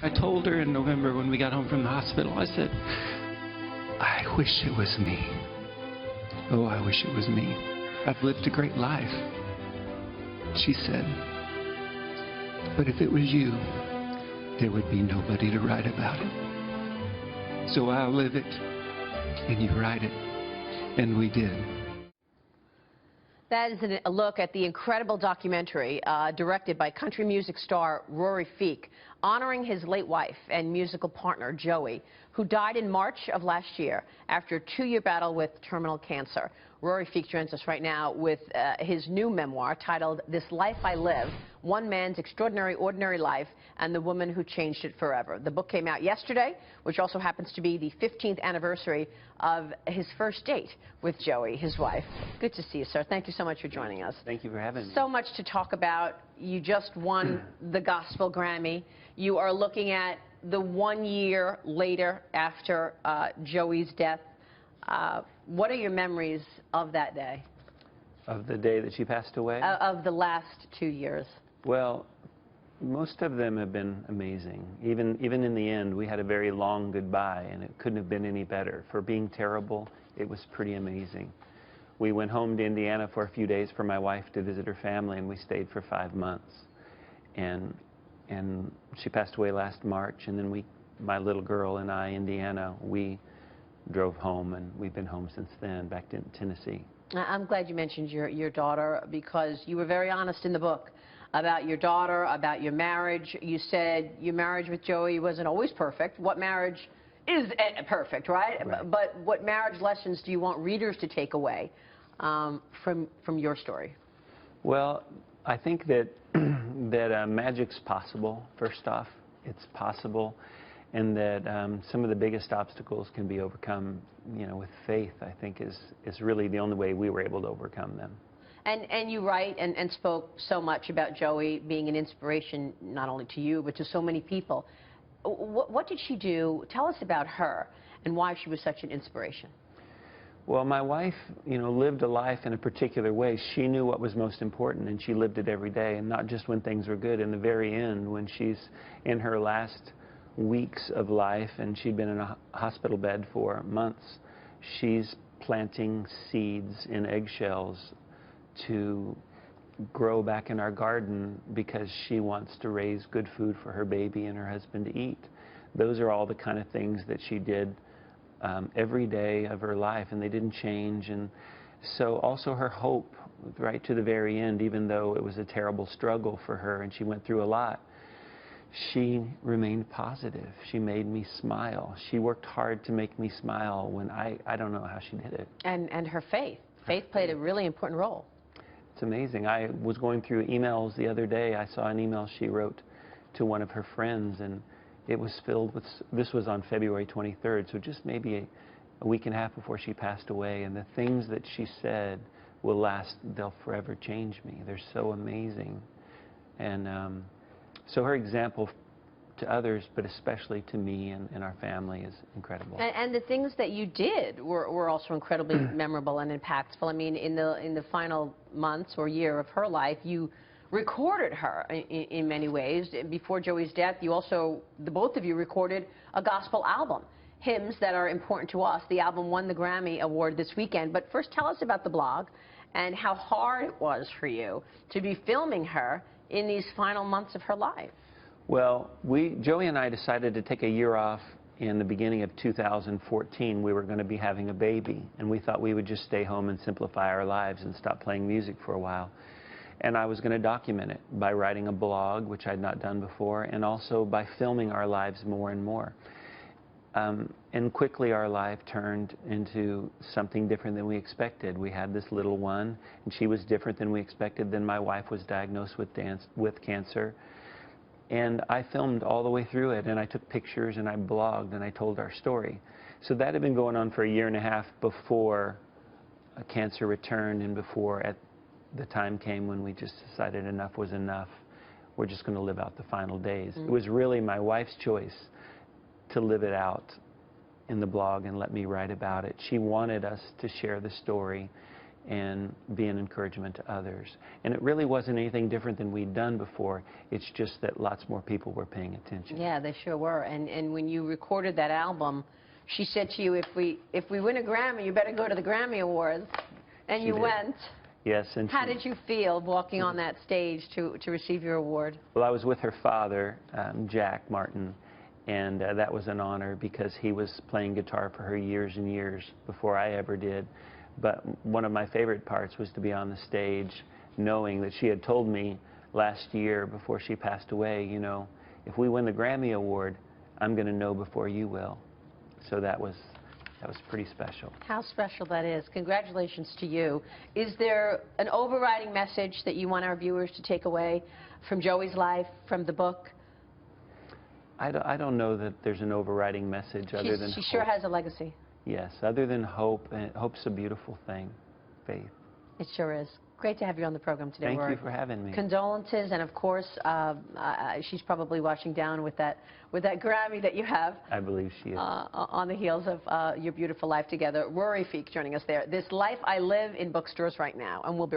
I told her in November when we got home from the hospital, I said, I wish it was me. Oh, I wish it was me. I've lived a great life. She said, but if it was you, there would be nobody to write about it. So I'll live it, and you write it. And we did. That is a look at the incredible documentary directed by country music star Rory Feek, honoring his late wife and musical partner, Joey, who died in March of last year after a 2-year battle with terminal cancer. Rory Feek joins us right now with his new memoir titled This Life I Live, One Man's Extraordinary Ordinary Life and the Woman Who Changed It Forever. The book came out yesterday, which also happens to be the 15th anniversary of his first date with Joey, his wife. Good to see you, sir. Thank you so much for joining us. Thank you for having me. So much to talk about. You just won the Gospel Grammy. You are looking at the 1 year later after Joey's death. What are your memories of that day? Of the day that she passed away? Of the last 2 years. Well, most of them have been amazing. Even in the end, we had a very long goodbye, and it couldn't have been any better. For being terrible, it was pretty amazing. We went home to Indiana for a few days for my wife to visit her family, and we stayed for 5 months. And she passed away last March, and then my little girl and I, Indiana, we drove home, and we've been home since then, back to Tennessee. I'm glad you mentioned your daughter, because you were very honest in the book about your daughter, about your marriage. You said your marriage with Joey wasn't always perfect. What marriage is perfect, right? But what marriage lessons do you want readers to take away from your story? Well, I think that magic's possible, first off. It's possible. And that some of the biggest obstacles can be overcome, with faith, I think, is really the only way we were able to overcome them. And you write and spoke so much about Joey being an inspiration not only to you, but to so many people. What did she do? Tell us about her and why she was such an inspiration. Well, my wife, lived a life in a particular way. She knew what was most important, and she lived it every day, and not just when things were good. In the very end, when she's in her last weeks of life, and she'd been in a hospital bed for months, she's planting seeds in eggshells to grow back in our garden because she wants to raise good food for her baby and her husband to eat. Those are all the kind of things that she did every day of her life, and they didn't change. And so also her hope, right to the very end, even though it was a terrible struggle for her and she went through a lot, she remained positive. She made me smile. She worked hard to make me smile when I don't know how she did it. And her faith. Faith played a really important role. It's amazing. I was going through emails the other day. I saw an email she wrote to one of her friends, and it was filled with, this was on February 23rd, so just maybe a week and a half before she passed away, and the things that she said will last, they'll forever change me. They're so amazing. And so her example to others, but especially to me and our family, is incredible. And the things that you did were also incredibly memorable and impactful. I mean, in the final months or year of her life, you recorded her in many ways. Before Joey's death, you also, the both of you, recorded a gospel album, hymns that are important to us. The album won the Grammy Award this weekend. But first, tell us about the blog and how hard it was for you to be filming her in these final months of her life. Well, Joey and I decided to take a year off in the beginning of 2014. We were going to be having a baby, and we thought we would just stay home and simplify our lives and stop playing music for a while. And I was going to document it by writing a blog, which I'd not done before, and also by filming our lives more and more. And quickly our life turned into something different than we expected. We had this little one, and she was different than we expected. Then my wife was diagnosed with cancer. And I filmed all the way through it, and I took pictures, and I blogged, and I told our story. So that had been going on for a year and a half before cancer returned, and before the time came when we just decided enough was enough. We're just going to live out the final days. It was really my wife's choice to live it out in the blog and let me write about it. She wanted us to share the story, and be an encouragement to others. And it really wasn't anything different than we'd done before. It's just that lots more people were paying attention. Yeah, they sure were. And when you recorded that album, she said to you, if we win a Grammy, you better go to the Grammy Awards. And you went. Yes. And how did you feel walking on that stage to receive your award? Well, I was with her father, Jack Martin, and that was an honor because he was playing guitar for her years and years before I ever did. But one of my favorite parts was to be on the stage knowing that she had told me last year before she passed away, you know, if we win the Grammy Award, I'm going to know before you will. So that was pretty special. How special that is. Congratulations to you. Is there an overriding message that you want our viewers to take away from Joey's life, from the book? I don't know that there's an overriding message other than She hope. sure has a legacy. Yes, other than hope, and hope's a beautiful thing, faith. It sure is. Great to have you on the program today, Rory. Thank you for having me. Condolences, and of course, she's probably watching down with that Grammy that you have. I believe she is. On the heels of your beautiful life together. Rory Feek joining us there. This Life I Live in bookstores right now, and we'll be